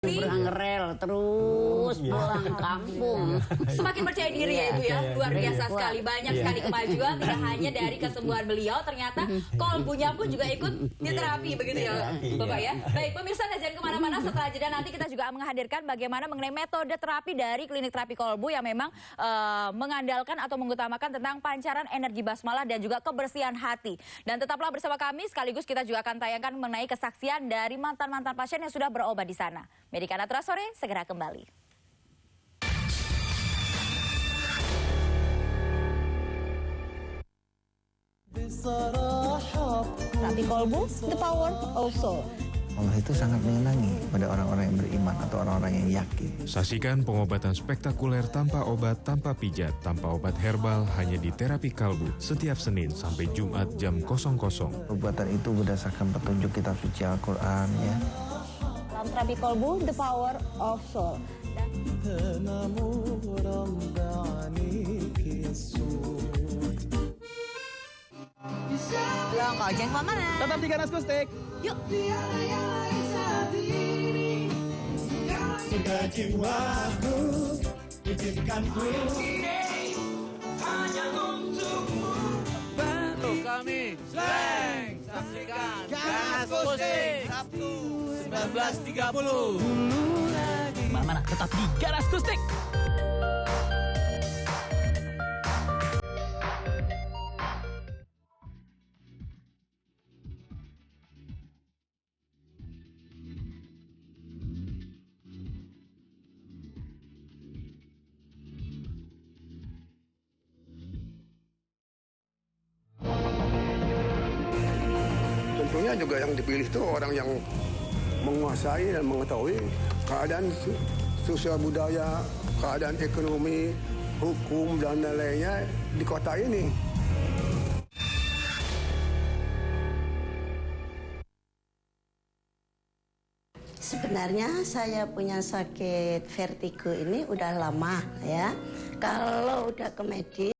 Beranggerel terus pulang kampung. Semakin percaya diri ya Ibu ya, luar biasa sekali. Banyak sekali kemajuan, tidak hanya dari kesembuhan beliau, ternyata kolbunya pun juga ikut diterapi begitu ya Bapak ya. Baik pemirsa, jangan kemana-mana, setelah jeda nanti kita juga menghadirkan bagaimana mengenai metode terapi dari klinik terapi kolbu yang memang mengandalkan atau mengutamakan tentang pancaran energi basmalah dan juga kebersihan hati. Dan tetaplah bersama kami, sekaligus kita juga akan tayangkan mengenai kesaksian dari mantan-mantan pasien yang sudah berobat di sana. Medika Natra Sore segera kembali. Terapi kolbu, the power of soul. Allah itu sangat menyenangi pada orang-orang yang beriman atau orang-orang yang yakin. Saksikan pengobatan spektakuler tanpa obat, tanpa pijat, tanpa obat herbal hanya di Terapi Kalbu setiap Senin sampai Jumat jam 00. Perbuatan itu berdasarkan petunjuk kitab suci Al-Quran ya. Dalam terapi kolbu, the power of soul. Long ojek mau mana? Tetap di Ganas Gustik. Yuk. Sudah jiwaku, izinkanku. Hanya untukmu. Bantu kami, Slang. Saksikan Ganas Gustik Sabtu 19.30. Mana-mana, tetap di Ganas Gustik. Tentunya juga yang dipilih itu orang yang menguasai dan mengetahui keadaan sosial budaya, keadaan ekonomi, hukum, dan lain-lainnya di kota ini. Sebenarnya saya punya sakit vertigo ini udah lama ya. Kalau udah ke medis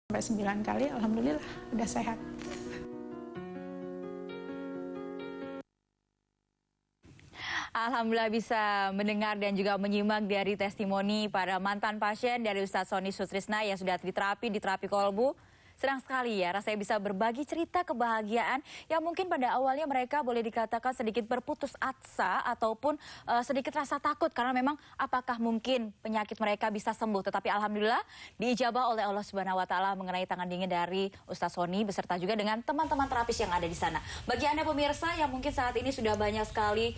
9 kali, alhamdulillah udah sehat. Alhamdulillah bisa mendengar dan juga menyimak dari testimoni para mantan pasien dari Ustadz Sony Sutrisna yang sudah diterapi di terapi kolbu. Senang sekali ya rasanya bisa berbagi cerita kebahagiaan yang mungkin pada awalnya mereka boleh dikatakan sedikit berputus asa ataupun sedikit rasa takut karena memang apakah mungkin penyakit mereka bisa sembuh. Tetapi alhamdulillah diijabah oleh Allah Subhanahu wa taala mengenai tangan dingin dari Ustadz Sony beserta juga dengan teman-teman terapis yang ada di sana. Bagi Anda pemirsa yang mungkin saat ini sudah banyak sekali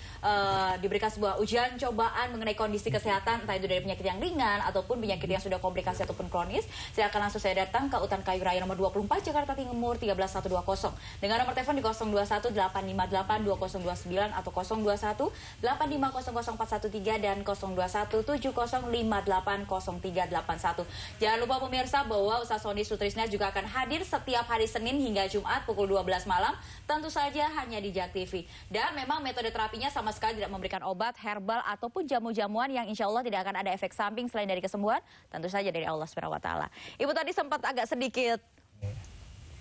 diberikan sebuah ujian cobaan mengenai kondisi kesehatan entah itu dari penyakit yang ringan ataupun penyakit yang sudah komplikasi ataupun kronis, silakan langsung saya datang ke Utan Kayu Raya nomor 24 Jakarta Timur 13120 dengan nomor telepon di 021 858 2029 atau 021 8500413 dan 021 7058 0381. Jangan lupa pemirsa bahwa Ustadz Sony Sutrisna juga akan hadir setiap hari Senin hingga Jumat pukul 12 malam, tentu saja hanya di JAK TV. Dan memang metode terapinya sama sekali tidak memberikan obat, herbal ataupun jamu-jamuan yang insya Allah tidak akan ada efek samping selain dari kesembuhan, tentu saja dari Allah Subhanahu wa taala. Ibu tadi sempat agak sedikit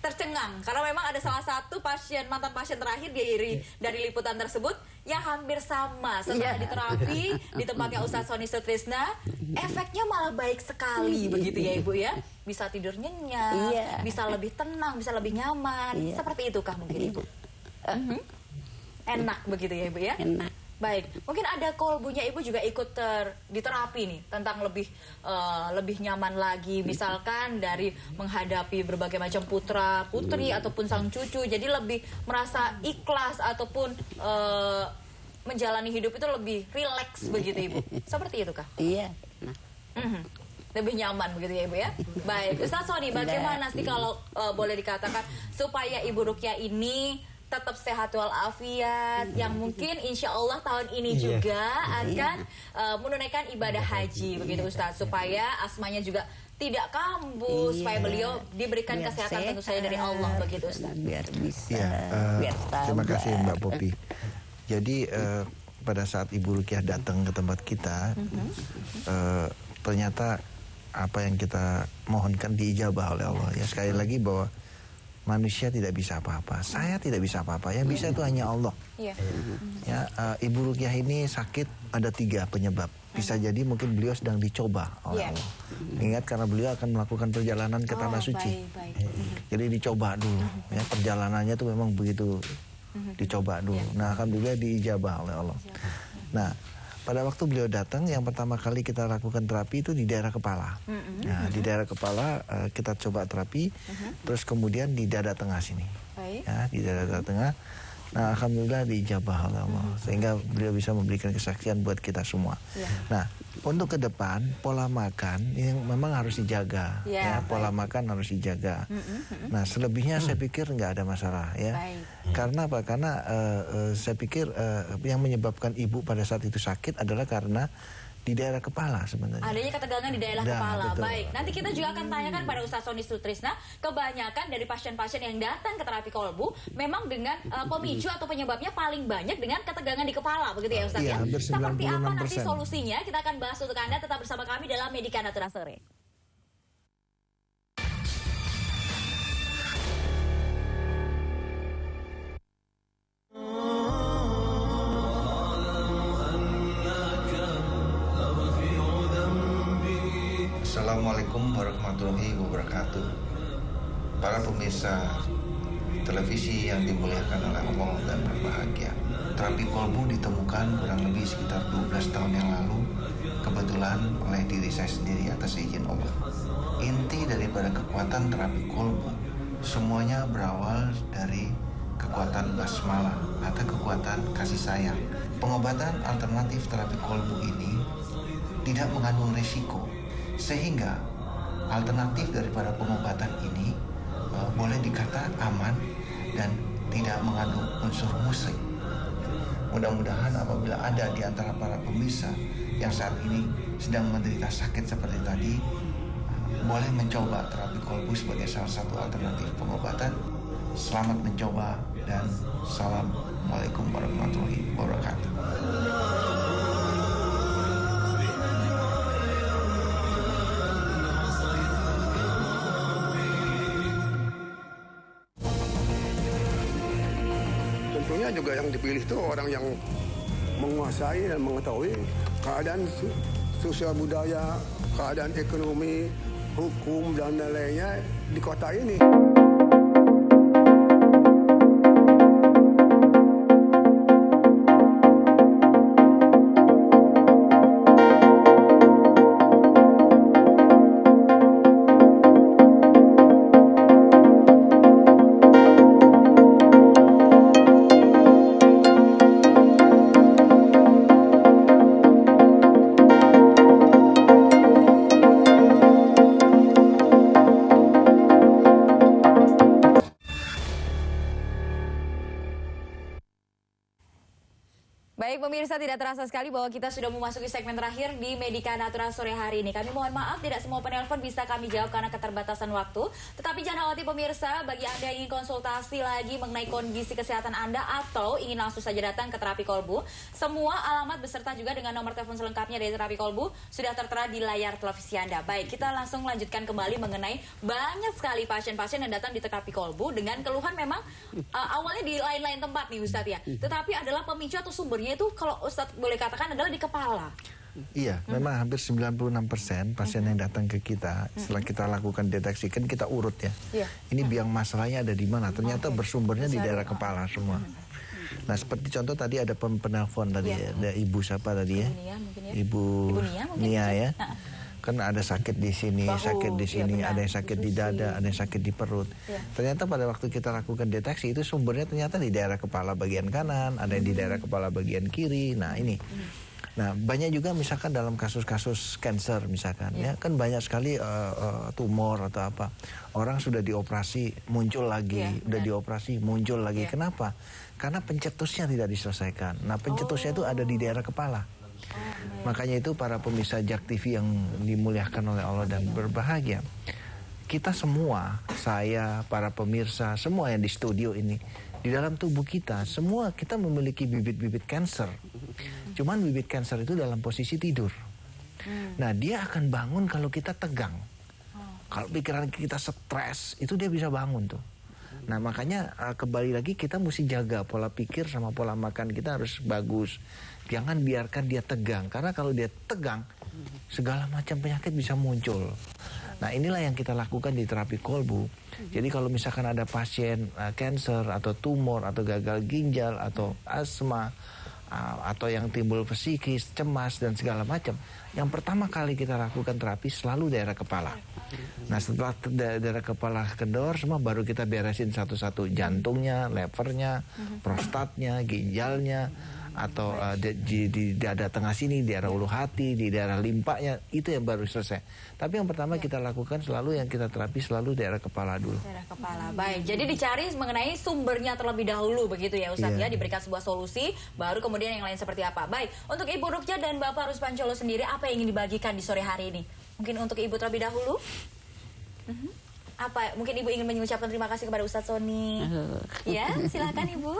tercengang karena memang ada salah satu mantan pasien terakhir dari liputan tersebut yang hampir sama setelah diterapi di tempatnya Ustadz Sony Sutrisna, efeknya malah baik sekali begitu ya Ibu ya, bisa tidur nyenyak, bisa lebih tenang, bisa lebih nyaman, seperti itukah mungkin Ibu? Enak begitu ya Ibu ya? Enak. Baik, mungkin ada kolbunya Ibu juga ikut diterapi nih tentang lebih nyaman lagi, misalkan dari menghadapi berbagai macam putra putri ataupun sang cucu, jadi lebih merasa ikhlas ataupun menjalani hidup itu lebih rileks begitu Ibu, seperti itu kah? Iya. Lebih nyaman begitu ya Ibu ya. Baik, Ustadz Sony, bagaimana sih kalau boleh dikatakan supaya Ibu Rukyah ini tetap sehat walafiat, yang mungkin insya Allah tahun ini juga akan menunaikan ibadah haji begitu Ustadz, supaya asmanya juga tidak kambuh, supaya beliau diberikan kesehatan tentu saja dari Allah begitu Ustadz. Biar bisa, biar terima kasih Mbak Popi. Jadi pada saat Ibu Rukyah datang ke tempat kita, ternyata apa yang kita mohonkan diijabah oleh Allah. Ya sekali lagi bahwa manusia tidak bisa apa-apa, saya tidak bisa apa-apa, yang bisa itu hanya Allah. Ya, Ibu Rukyah ini sakit ada 3 penyebab. Bisa jadi mungkin beliau sedang dicoba oleh Allah. Ingat karena beliau akan melakukan perjalanan ke tanah suci. Jadi dicoba dulu. Ya, perjalanannya itu memang begitu dicoba dulu. Nah, alhamdulillah diijabah oleh Allah. Nah, pada waktu beliau datang, yang pertama kali kita lakukan terapi itu di daerah kepala. Nah, di daerah kepala kita coba terapi, terus kemudian di dada tengah sini. Ya, di dada tengah. Nah, alhamdulillah diijabah oleh Allah, sehingga beliau bisa memberikan kesaksian buat kita semua. Nah, untuk ke depan pola makan yang memang harus dijaga. Ya, pola makan harus dijaga. Nah, selebihnya saya pikir nggak ada masalah ya. Karena apa? Karena saya pikir yang menyebabkan ibu pada saat itu sakit adalah karena di daerah kepala sebenarnya. Adanya ketegangan di daerah kepala. Betul. Baik, nanti kita juga akan tanyakan pada Ustadz Sony Sutrisna, kebanyakan dari pasien-pasien yang datang ke terapi kolbu memang dengan pemicu atau penyebabnya paling banyak dengan ketegangan di kepala, begitu ya Ustadz ya? Seperti apa nanti solusinya? Kita akan bahas untuk Anda, tetap bersama kami dalam Medika Natura Sore. Assalamualaikum warahmatullahi wabarakatuh. Para pemirsa televisi yang dimuliakan oleh Allah dan berbahagia, terapi kolbu ditemukan kurang lebih sekitar 12 tahun yang lalu, kebetulan oleh diri saya sendiri atas izin Allah. Inti daripada kekuatan terapi kolbu semuanya berawal dari kekuatan basmalah atau kekuatan kasih sayang. Pengobatan alternatif terapi kolbu ini tidak mengandung risiko, sehingga alternatif daripada pengobatan ini boleh dikata aman dan tidak mengandung unsur musrik. Mudah-mudahan apabila ada di antara para pemirsa yang saat ini sedang menderita sakit seperti tadi, boleh mencoba terapi kolbu sebagai salah satu alternatif pengobatan. Selamat mencoba dan assalamualaikum warahmatullahi wabarakatuh. Contohnya juga yang dipilih itu orang yang menguasai dan mengetahui keadaan sosial budaya, keadaan ekonomi, hukum dan lain-lainnya di kota ini. Baik pemirsa, tidak terasa sekali bahwa kita sudah memasuki segmen terakhir di Medika Natural sore hari ini. Kami mohon maaf tidak semua penelpon bisa kami jawab karena keterbatasan waktu. Tetapi jangan khawatir pemirsa, bagi Anda yang ingin konsultasi lagi mengenai kondisi kesehatan Anda atau ingin langsung saja datang ke terapi kolbu, semua alamat beserta juga dengan nomor telepon selengkapnya dari terapi kolbu sudah tertera di layar televisi Anda. Baik, kita langsung lanjutkan kembali mengenai banyak sekali pasien-pasien yang datang di terapi kolbu dengan keluhan memang awalnya di lain-lain tempat nih Ustadz ya. Tetapi adalah pemicu atau sumbernya itu kalau Ustadz boleh katakan adalah di kepala. Iya, memang hampir 96% pasien yang datang ke kita setelah kita lakukan deteksi, kan kita urut ya. Ini biang masalahnya ada di mana? Ternyata bersumbernya di daerah kepala semua. Nah, seperti contoh tadi ada penelpon tadi, ada ibu siapa tadi ya? Ibu Nia ya. Kan ada sakit di sini, sakit di sini, ada yang sakit di dada, ada yang sakit di perut. Ternyata pada waktu kita lakukan deteksi itu sumbernya ternyata di daerah kepala bagian kanan, ada yang di daerah kepala bagian kiri. Nah ini, nah banyak juga misalkan dalam kasus-kasus cancer misalkan, ya kan banyak sekali tumor atau apa. Orang sudah dioperasi muncul lagi, udah dioperasi muncul lagi. Kenapa? Karena pencetusnya tidak diselesaikan. Nah pencetusnya itu ada di daerah kepala. Makanya itu para pemirsa JAK TV yang dimuliakan oleh Allah dan berbahagia, kita semua, saya, para pemirsa, semua yang di studio ini, di dalam tubuh kita, semua kita memiliki bibit-bibit kanker. Cuman bibit kanker itu dalam posisi tidur. Nah dia akan bangun kalau kita tegang. Kalau pikiran kita stres, itu dia bisa bangun tuh. Nah makanya kembali lagi kita mesti jaga pola pikir sama pola makan kita harus bagus. Jangan biarkan dia tegang, karena kalau dia tegang, segala macam penyakit bisa muncul. Nah inilah yang kita lakukan di terapi kolbu. Jadi kalau misalkan ada pasien kanker atau tumor atau gagal ginjal atau asma atau yang timbul psikis, cemas dan segala macam, yang pertama kali kita lakukan terapi selalu daerah kepala. Nah setelah daerah kepala kendor semua baru kita beresin satu-satu, jantungnya, levernya, prostatnya, ginjalnya, atau di dada tengah sini, di daerah ulu hati, di daerah limpanya, itu yang baru selesai. Tapi yang pertama kita lakukan selalu, yang kita terapi selalu daerah kepala dulu. Daerah kepala, baik. Jadi dicari mengenai sumbernya terlebih dahulu begitu ya Ustadz ya, diberikan sebuah solusi, baru kemudian yang lain seperti apa. Baik, untuk Ibu Rukyah dan Bapak Ruspancolo sendiri, apa yang ingin dibagikan di sore hari ini? Mungkin untuk Ibu terlebih dahulu? Apa? Mungkin Ibu ingin mengucapkan terima kasih kepada Ustadz Sony. Ya, silakan Ibu.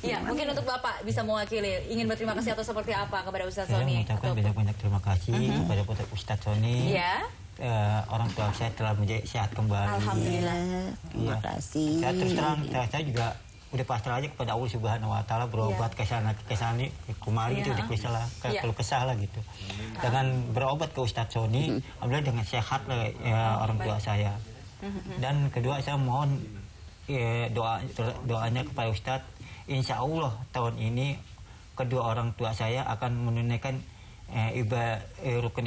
Ya, mungkin untuk Bapak bisa mewakili, ingin berterima kasih atau seperti apa kepada Ustadz Sony? Saya mengucapkan banyak-banyak terima kasih kepada Ustadz Sony. Ya. Orang tua saya telah menjadi sehat kembali. Alhamdulillah, terima kasih. Saya terus terang, saya juga udah pasrah aja kepada Allah Subhanahu Wa Taala, berobat ke sana kemari itu dikesalah, kalau kesalah gitu. Dengan berobat ke Ustadz Sony, alhamdulillah dengan sehat lah orang tua saya. Dan kedua saya mohon doanya kepada Ustadz, insya Allah tahun ini kedua orang tua saya akan menunaikan ibadah rukun